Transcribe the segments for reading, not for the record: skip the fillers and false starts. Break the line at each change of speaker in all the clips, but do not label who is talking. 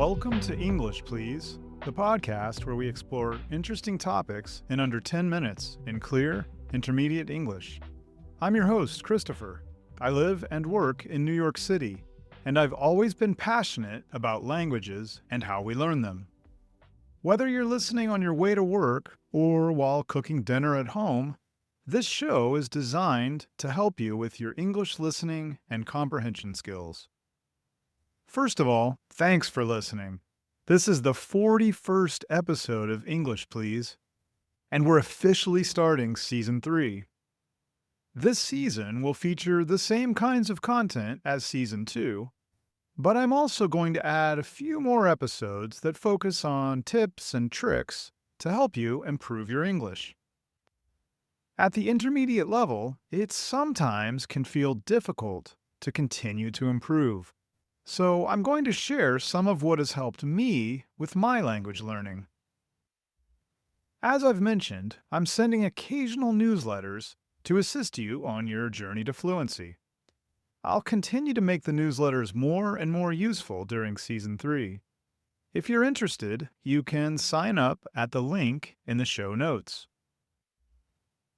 Welcome to English, Please, the podcast where we explore interesting topics in under 10 minutes in clear, intermediate English. I'm your host, Christopher. I live and work in New York City, and I've always been passionate about languages and how we learn them. Whether you're listening on your way to work or while cooking dinner at home, this show is designed to help you with your English listening and comprehension skills. First of all, thanks for listening. This is the 41st episode of English, Please, and we're officially starting Season 3. This season will feature the same kinds of content as Season 2, but I'm also going to add a few more episodes that focus on tips and tricks to help you improve your English. At the intermediate level, it sometimes can feel difficult to continue to improve. So I'm going to share some of what has helped me with my language learning. As I've mentioned, I'm sending occasional newsletters to assist you on your journey to fluency. I'll continue to make the newsletters more and more useful during Season 3. If you're interested, you can sign up at the link in the show notes.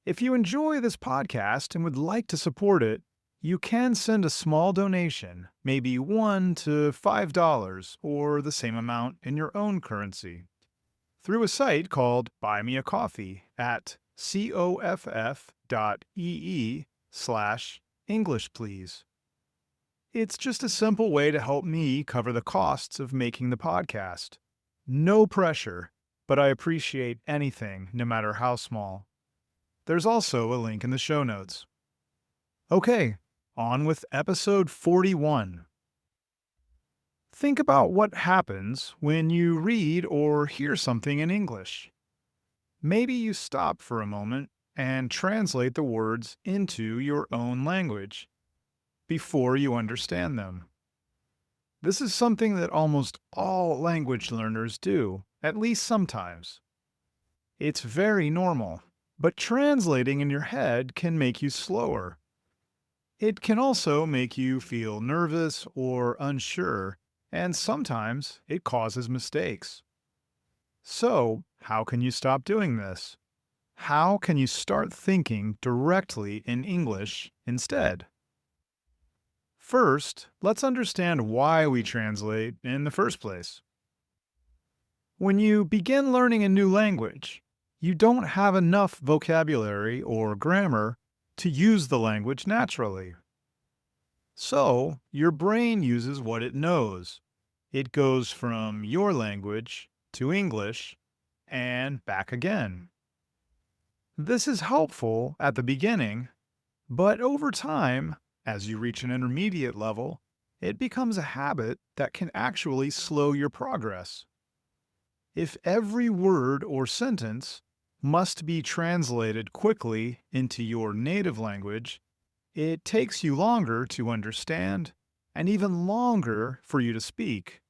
If you enjoy this podcast and would like to support it, you can send a small donation, maybe $1 to $5 or the same amount in your own currency, through a site called Buy Me a Coffee at coff.ee/EnglishPlease. It's just a simple way to help me cover the costs of making the podcast. No pressure, but I appreciate anything, no matter how small. There's also a link in the show notes. Okay. On with episode 41. Think about what happens when you read or hear something in English. Maybe you stop for a moment and translate the words into your own language before you understand them. This is something that almost all language learners do, at least sometimes. It's very normal, but translating in your head can make you slower. It can also make you feel nervous or unsure, and sometimes it causes mistakes. So, how can you stop doing this? How can you start thinking directly in English instead? First, let's understand why we translate in the first place. When you begin learning a new language, you don't have enough vocabulary or grammar to use the language naturally. So, your brain uses what it knows. It goes from your language to English and back again. This is helpful at the beginning, but over time, as you reach an intermediate level, it becomes a habit that can actually slow your progress. If every word or sentence must be translated quickly into your native language, it takes you longer to understand and even longer for you to speak.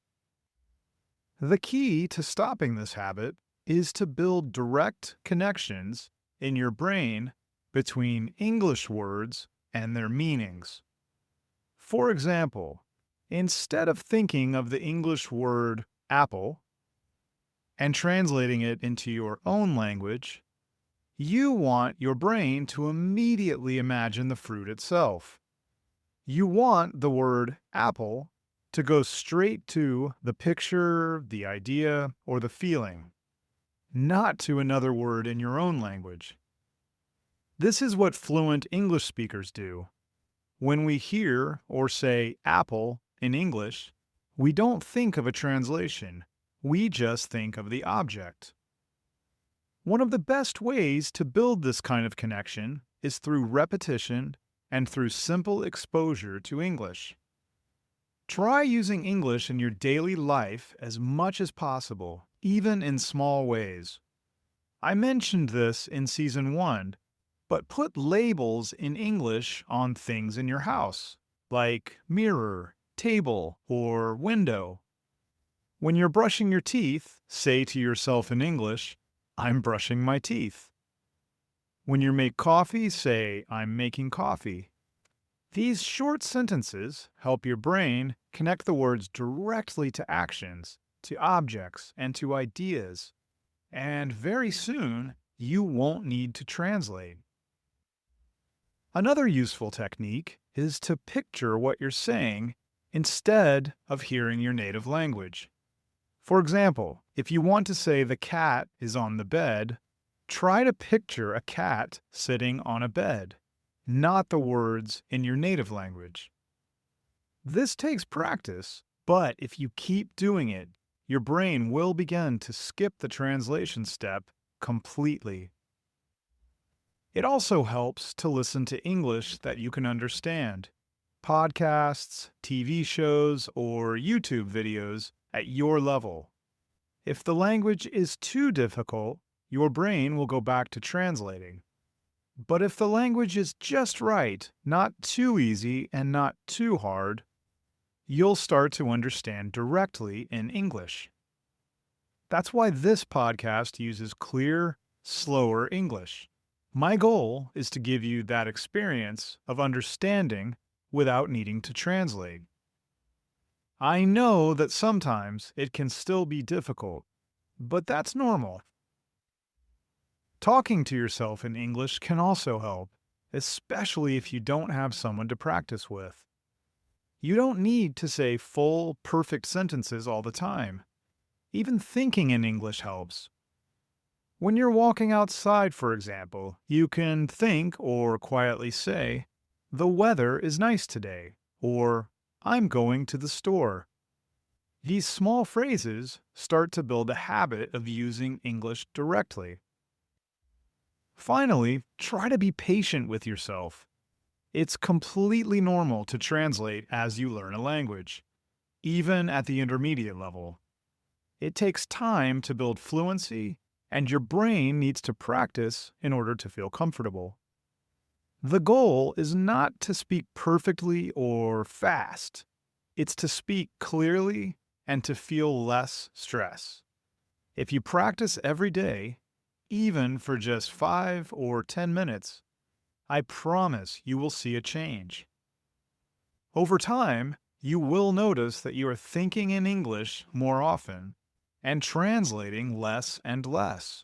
The key to stopping this habit is to build direct connections in your brain between English words and their meanings. For example, instead of thinking of the English word apple and translating it into your own language, you want your brain to immediately imagine the fruit itself. You want the word apple to go straight to the picture, the idea, or the feeling, not to another word in your own language. This is what fluent English speakers do. When we hear or say apple in English, we don't think of a translation. We just think of the object. One of the best ways to build this kind of connection is through repetition and through simple exposure to English. Try using English in your daily life as much as possible, even in small ways. I mentioned this in Season 1, but put labels in English on things in your house, like mirror, table, or window. When you're brushing your teeth, say to yourself in English, "I'm brushing my teeth." When you make coffee, say, "I'm making coffee." These short sentences help your brain connect the words directly to actions to objects, and to ideas. And very soon, you won't need to translate. Another useful technique is to picture what you're saying instead of hearing your native language. For example, if you want to say the cat is on the bed, try to picture a cat sitting on a bed, not the words in your native language. This takes practice, but if you keep doing it, your brain will begin to skip the translation step completely. It also helps to listen to English that you can understand. Podcasts, TV shows, or YouTube videos at your level. If the language is too difficult, your brain will go back to translating. But if the language is just right, not too easy and not too hard, you'll start to understand directly in English. That's why this podcast uses clear, slower English. My goal is to give you that experience of understanding without needing to translate. I know that sometimes it can still be difficult, but that's normal. Talking to yourself in English can also help, especially if you don't have someone to practice with. You don't need to say full, perfect sentences all the time. Even thinking in English helps. When you're walking outside, for example, you can think or quietly say, "The weather is nice today," or "I'm going to the store." These small phrases start to build a habit of using English directly. Finally, try to be patient with yourself. It's completely normal to translate as you learn a language, even at the intermediate level. It takes time to build fluency, and your brain needs to practice in order to feel comfortable. The goal is not to speak perfectly or fast. It's to speak clearly and to feel less stress. If you practice every day, even for just 5 or 10 minutes, I promise you will see a change. Over time, you will notice that you are thinking in English more often and translating less and less.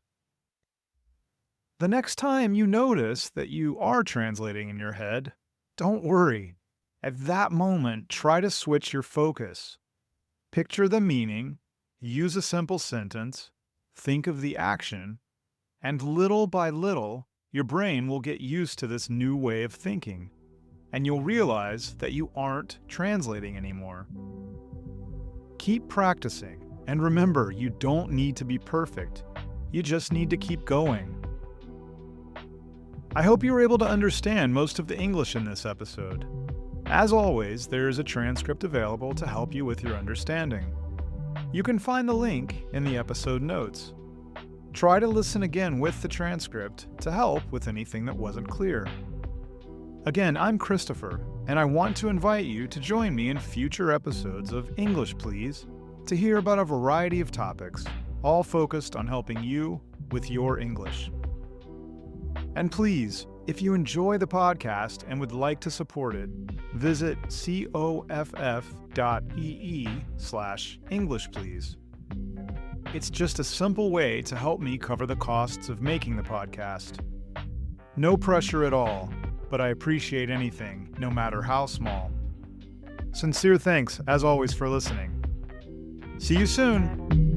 The next time you notice that you are translating in your head, don't worry. At that moment, try to switch your focus. Picture the meaning, use a simple sentence, think of the action, and little by little, your brain will get used to this new way of thinking, and you'll realize that you aren't translating anymore. Keep practicing. And remember, you don't need to be perfect. You just need to keep going. I hope you were able to understand most of the English in this episode. As always, there is a transcript available to help you with your understanding. You can find the link in the episode notes. Try to listen again with the transcript to help with anything that wasn't clear. Again, I'm Christopher, and I want to invite you to join me in future episodes of English Please to hear about a variety of topics, all focused on helping you with your English. And please, if you enjoy the podcast and would like to support it, visit coff.ee/EnglishPlease. It's just a simple way to help me cover the costs of making the podcast. No pressure at all, but I appreciate anything, no matter how small. Sincere thanks, as always, for listening. See you soon!